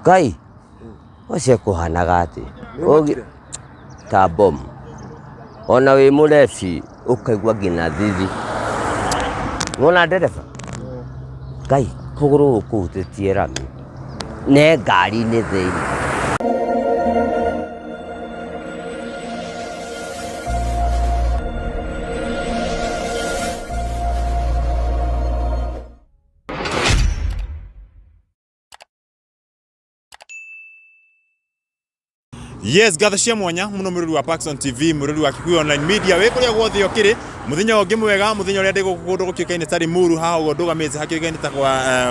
Ngai ocio kuhanaga ati ta bom ona wi murefi ukaigua ngina thithi wona ndereba Ngai kuguru kutetie rami ne ngari ni thiini. Yes, gatha cia mwanya muno mururu wa Paxson TV, mururu wa Kikuyu Online Media, we kuria guothe okire muthenya ungi mwega, muthenya uria ndigukundu gukiukaine tari Muuru haha uguo ndugamite hakiukaine ta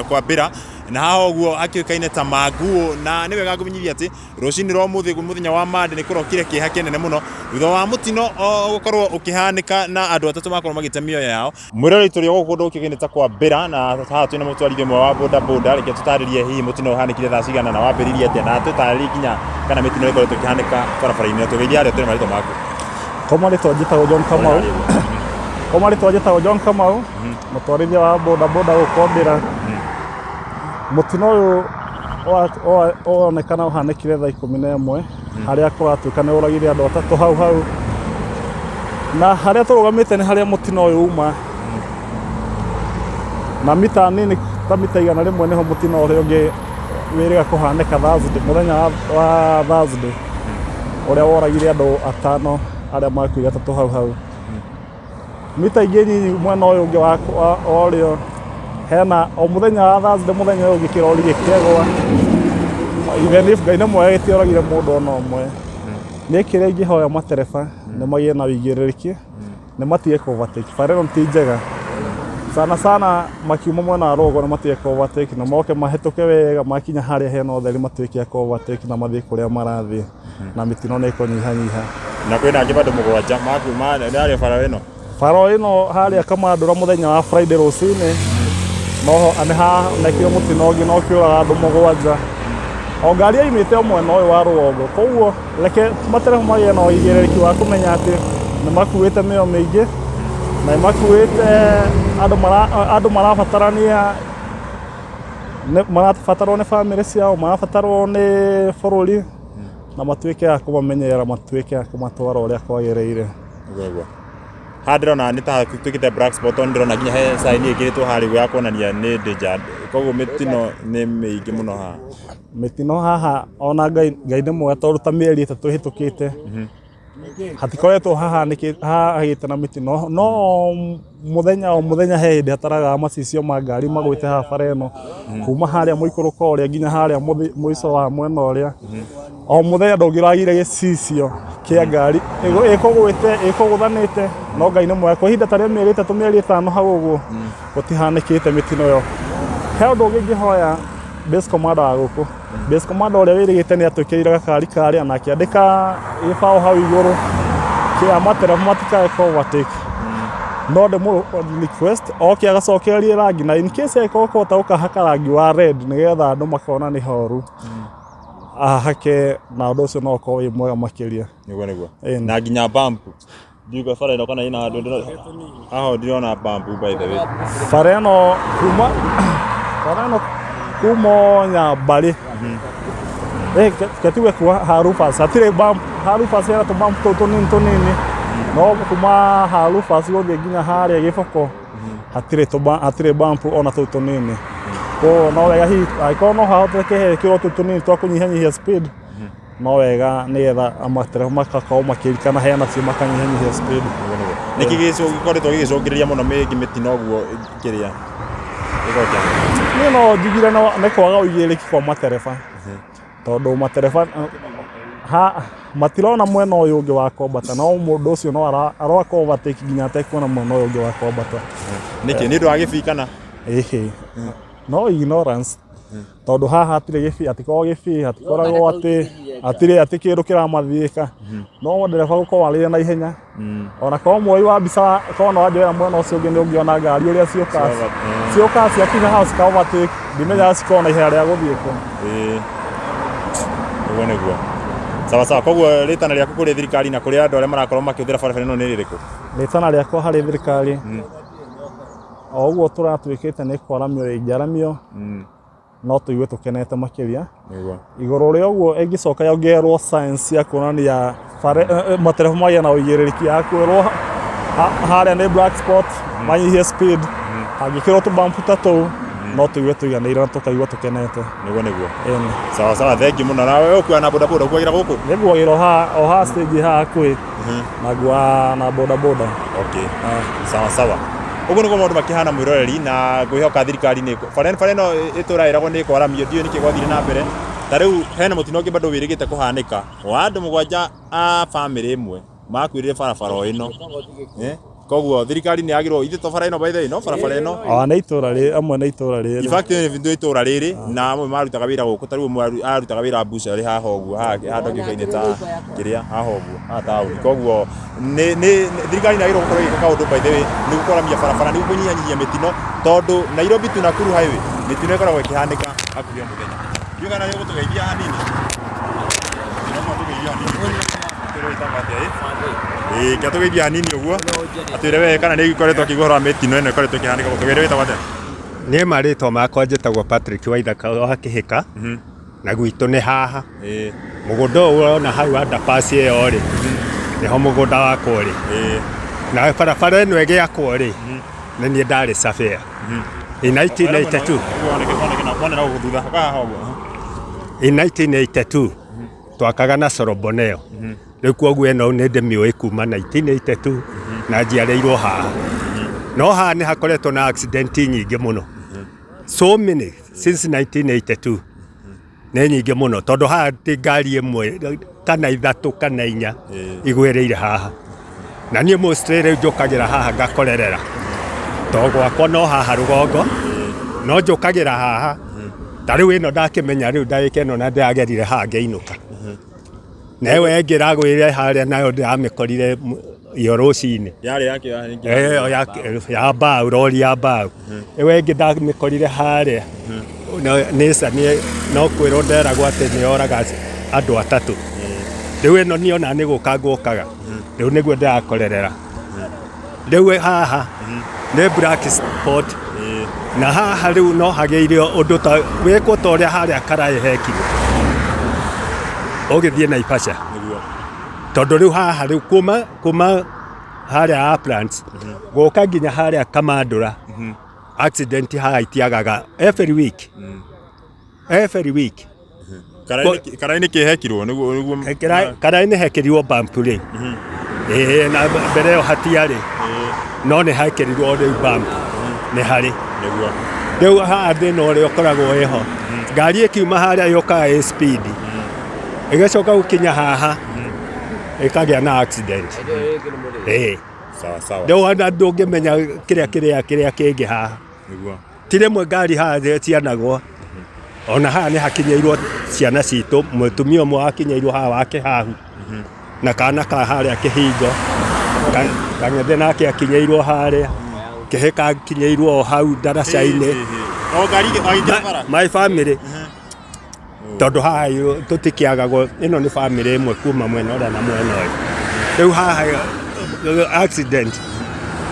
Kwambir na haha uguo hakiukaine ta Manguo, na ni wega ngumenyithia ati rucini rwa muthenya wa mande ni kurokire kiha kinene muno thutha wa Mutino gukorwo ukihanika na andu atatu makorwo magitemio yao mwirori turi gukundu gukiukaine ta Kwambir na haha twina mutwarithia mwe wa boda reke tutaririe hihi Mutino uhanikire thaa cigana na wambiririe atia na tutaririe kinya kana mitino iko tukihanika barabara-ini tugeithia aria turi marito maku komari twajita John Kamau komari twajita John Kamau mutwarithia wa boda gukombira Mutino uyu onekana uhanikire thaa 11 haria kuratuika ni uragire andu atatu hau na haria turugamite ni haria Mutino uyu uma na mita nini ta mita igana rimwe niho Mutino uyu ungi wiriga kuhanika Thursday muthenya wa Thursday uria woragire andu atano aria makuire atatu hau mita igeni mwena uyu ungi wa orio hena o muthenya wa Thursday muthenya uyu kirori gikegwa even if Ngai mwe gitioragire mundu ono mwe ni kire ingihoya matereba ni magie na wigiririki ni matige ku overtake farero ntijega sana makiuma mwena wa rogo na matige ku overtake na moke mahituke wega makinya haria hena utheri matuike ku overtake na mathie kuria marathi na mitino ni ikonyiha na kwina angi bado mugwanja makuma ndari faro ino haria kama ndura muthenya wa Friday rucini no aneha nekio Mutino ungi no kiuraga andu mugwanja o ngari aimite mwena uyu wa rugongo koguo reke matereba magie na igiriki wa kumenya ati ni makuite mio mingi na makuite andu marabatarania marabatarwo ni family ciao marabatarwo ni bururi na matuike ya kumamenyera matuike ya kumatwara uria kwagireire gwegwa hadrona ni ta tukite black spot on drona ginya he sign ikiritwo hari ya kuonania ni danger koguo mitino ni mingi muno ha mitino haha ona Ngai ni mwe tondu ta mieri 3 hitukite hatikoretwo haha hagite na mitino no muthenya he hindi hataraga macicio ma ngari magwite ha fareno kuma haria muikuruka uria ginya haria muico wa mwena uria o muthenya ndongiragire gicicio kia ngari ikuguthanite no Ngai ni mwe kwa hinda taria mieri 3 mieri 5 hau uguo gutihanikite mitino yo he undu ngihoya base commander wa guku base commander uria wirigite ni atukiire gakari karia na akiandika ifao hau iguru kia matereba matikae ku overtake no the request okay agacokeria rangi na in case ekoko tauka haka rangi wa red nigetha andu makona ni horu hake na undu ucio no ko wi mwega makiria niguo na ginya bump ndiuga fara ino kana ina andu haho ndiona bump by the way fara ino kuma nyambari katiwe kwa harufa satire bump harufa sera to bump to nini no kuma harufa sio ginya haria gifoko hatire bump ona to nini ko no wega hi aiko no haote ke kiro to nini to kunyihanyihia speed no wega nigetha amatere makakao makirikana hena ci makanyihanyihia speed niki gico gikoretwo gigicungiriria muno mitino guo kiria no digire no nekwaga uigiriki kwa matereba tondu matereba matirona mwena uyu ungi wa kombata no mundu ucio no araka overtake ginya atekuna mwena uyu ungi wa kombata niki ni ndu agibikana no ignorance tondu haha atire gifi atiko gifi atikoragwo atire atikiru kiramathiika no ndereba gukorwo arire na ihenya ona ko mwoi wa bisa ko no ajoya mwena ucio ungi ni ungiona ngari uria cioka ciakinya house ka overtake ndimenya cikona ihenya ria guthiiko uguo niguo sawa koguo ritana riaku kuri thirikari na kuri andu aria marakorwo makiuthira barabara ino ni ririku ritana riakwa hari thirikari o uguo turatwikite ni kwaramio rinjaramio no tuigue tukenete makiria iguru ria uguo ingicoka yongerwo science ya kuonania matereba maya na uigĩrĩrĩki ya kwĩrwo haria nĩ black spot manyihie speed angĩkĩrwo tũbambu ta tũu no tuigue tuiganĩire na tukaigua tukenete niguo sawa thengi mũno nawe ũkuua na bodaboda ũkuagĩra gũkũ nĩguagĩra o haha stage haha kwĩ naguo na bodaboda okay sawa ũguo nĩguo maũndũ makĩhana mwĩroreri na ngwĩhoka thirikari nĩ bara ĩno ĩtũũra ĩragwo nĩ ĩkwaramio ndiũĩ nĩkĩ gwathire na mbere ta rĩu hena mũtino ũngĩ bado wĩrĩgĩte kũhanĩka wa andũ 7 a family ĩmwe makuĩrĩre barabara ĩno koguo thirikari nĩ yagĩrwo ithe to bara ĩno by the way no barabara ĩno nĩ itũũra rĩrĩ amwe nĩ itũũra rĩrĩ in fact nĩ itũũra rĩrĩ na amwe marutaga wĩra gũkũ ta rĩu ũmwe arutaga wĩra buca rĩ haha ũguo haha ndũngĩkaine ta kĩrĩa haha ũguo haha taũni koguo nĩ thirikari nĩ yagĩrwo gũkorwo ĩgĩka kaũndũ by the way nĩ gũkũramia barabara nĩ kũnyihanyihia mĩtino tondũ Nairobi tu Nakuru highway mĩtino ĩkoragwo ĩkĩhanĩka hakuhĩ o mũthenya ndiũĩ kana nĩ ũgũtũgeithia hanini Ngatugeithia hanini ũguo atwĩre we kana nĩ ĩkoretwo akĩgũra mĩtino ĩno ĩkoretwo ĩkĩhanĩka gũtũgeithia wĩtagwo atĩa nĩ marĩtwa makwa njĩtagwo Patrick Waithaka wa Kĩhĩka na gwitũ nĩ haha mũgũnda ũyũ ũrona hau underpass ĩyo rĩ nĩho mũgũnda wakwa rĩ na barabara ĩno ĩgĩakwo rĩ nĩ niĩ ndarĩ surveyor in 1982 twakaga na Soroboneo rĩu kwoguo ĩno nĩ ndĩmĩũĩ kuma 1982 na njiarĩirwo haha no haha nĩ hakoretwo na accident nyingĩ mũno so many since 1982 nĩ nyingĩ mũno tondũ haha ti ngari ĩmwe kana ithatũ kana inya igwĩrĩire haha na niĩ mostly rĩu njũkagĩra haha ngakorerera tondũ gwakwa no haha rũgongo no njũkagĩra haha ta rĩu ĩno ndakĩmenya rĩu ndagĩka ĩno na ndĩragerire haha ngĩinũka newe ngĩragwĩre harĩa nayo ndĩramĩkorire iyo rũcinĩ ya mbaũ rori ya mbaũ ewe ĩngĩ ndamĩkorire harĩa no kwĩrwo nderagwo atĩ nĩ yoraga andũ atatũ rĩu ĩno niĩ ona nĩ gũka ngũkaga rĩu nĩguo ndĩrakorerera rĩu haha nĩ black spot na haha rĩu no hagĩire ũndũ ta wĩkwo ta ũrĩa harĩa Karaĩ hekirwo ũgĩthiĩ Naivasha tondũ rĩu haha rĩu kuma harĩa Uplands gũka nginya harĩa Kamandũra accident haha itiagaga every week Karaĩ nĩ kĩhekirwo nĩguo Karaĩ nĩ hekirirwo bump rĩ na mbere ĩyo hatiarĩ no nĩ hekirirwo rĩu bump nĩ harĩ rĩu haha thĩna ũrĩa ũkoragwo wĩho ngari ĩkiuma harĩa yũkaga speed ĩgacoka gũkinya haha ĩkagĩa na accident rĩu ona ndũngĩmenya kĩrĩa kĩngĩ haha ti rĩmwe ngari haha cianagwo ona haha nĩ hakinyĩirwo ciana citũ mũtumia ũmwe wakinyĩirwo haha wa Kĩhahu na kana ka harĩa Kĩhingo Kang'ethe nake akinyĩirwo harĩa Kĩhĩka akinyĩirwo hau ndaraca-inĩ my family tondũ haha tũtikĩagagwo ĩno nĩ family ĩmwe kuma mwena ũrĩa na mwena ũyũ rĩu haha accident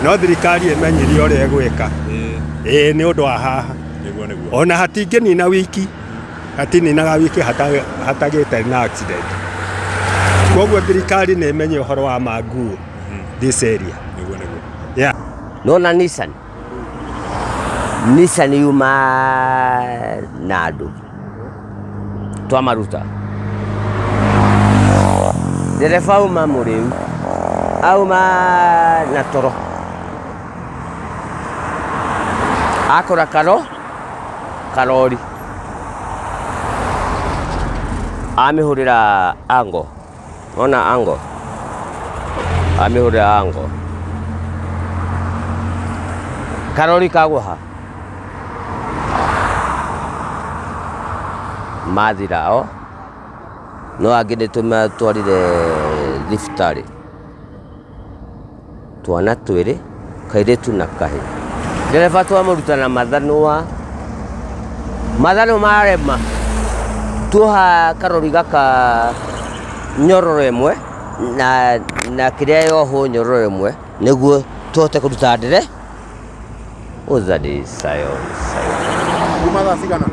no thirikari ĩmenyirie ũrĩa ĩgwĩka nĩ ũndũ wa haha ona hatingĩnina wiki hatininaga wiki hatagĩte na accident kwoguo thirikari nĩ ĩmenye ũhoro wa Manguo this area nona Nissan yuma na Andu twamaruta ndereba uma mũrĩu auma na toro akora karori amĩhũrĩra ango ona ango amĩhũrĩra ango karori kagwa ha mathira o no angĩ nĩtũmatwarire thibitarĩ twana twĩrĩ kairĩtu na kahĩ ndereba twamũruta na mathanũ marema tuoha karori gaka nyororo ĩmwe na kĩrĩa yohwo nyororo ĩmwe nĩguo tuhote kũruta ndere ũthari sayo kuma thaa cigana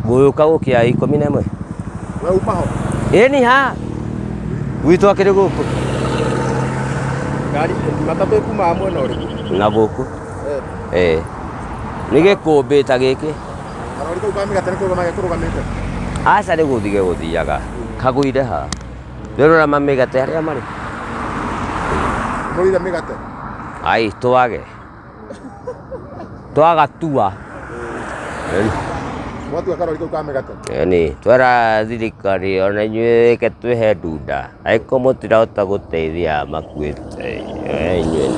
Ngũyũka gũkĩa 11. We uma ho? Ĩni ha gwitũ akĩrĩ gũkũ Ngari matatũ ĩkumaga mwena ũrĩkũ? na gũkũ nĩ gĩkũmbĩ ta gĩkĩ. Karori kau ka mĩgate nĩkuo magĩkũrũgamĩte? Aca nĩ gũthiĩ gũthiaga kagũire ha rĩrora mamĩgate harĩa marĩ. Mũrĩire mĩgate? Ai twagatua Mwatua karori kau ka mĩgate? Ĩni twera thirikari ona inyuĩ reke twĩhe ndunda angĩkorwo mũtirahota gũteithia makuĩte inyuĩ.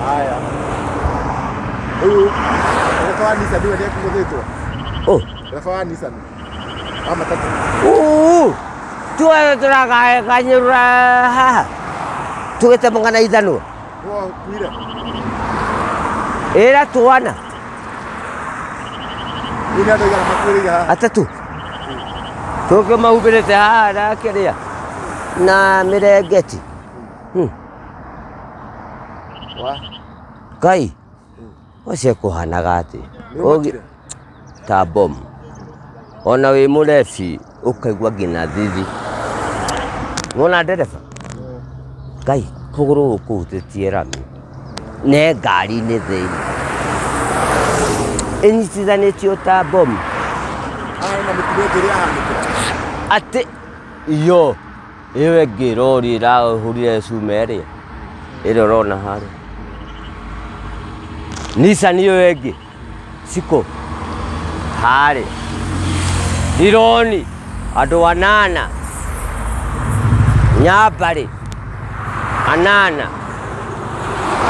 Haya. Rĩu ndereba wa Nissan nĩwe nĩekũgũthĩtwo? Ndereba wa Nissan wa matatũ? Tuothe tũrakanyũrũra haha tũgĩtemũngana ithanwa. Kuire? Ĩra twana Rĩu nĩ andũ aigana makuĩrĩire haha? Atatu tũkĩmahubĩrĩte haha na kĩrĩa na mĩrengeti. Ngai ũcio kũhanaga atĩ ta bomu ona wĩ mũrebi ũkaigua nginya thithi. Wona ndereba Ngai kũgũrũ gũkũ gũtĩtie rami ne ngari-inĩ thĩinĩ ĩnyitithanĩtio ta bomu. Na mĩtino ĩngĩ ĩrahanĩkĩra atĩ iyo ĩyo ĩngĩ rori ĩrahũrire cuma ĩrĩa ũrona harĩa. Nissan ĩyo ĩngĩ ciko harĩa ironi andũ 8 Nyambarĩ 8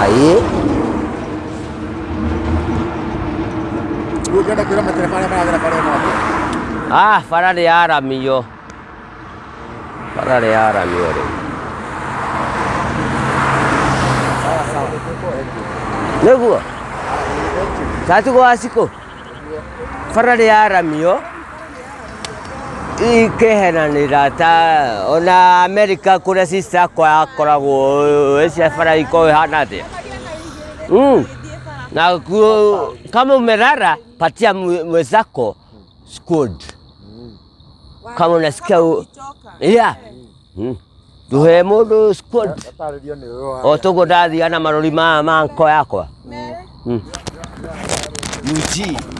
Aĩ rĩu ũngĩenda kwĩra matereba arĩa maragera bara ĩno atĩa? Bara nĩ yaramio rĩu nĩguo tatugo aciko bara nĩ yaramio ikehenanĩra ta ona Amerika kũrĩa sister akwa yakoragwo ĩcia bara ikoragwo ĩhana atĩa. Na kama umelala patia mwenzako squad kama unasikia tuhe mũndũ squad tũguo ndathiana marori ma nko yakwa. Ungi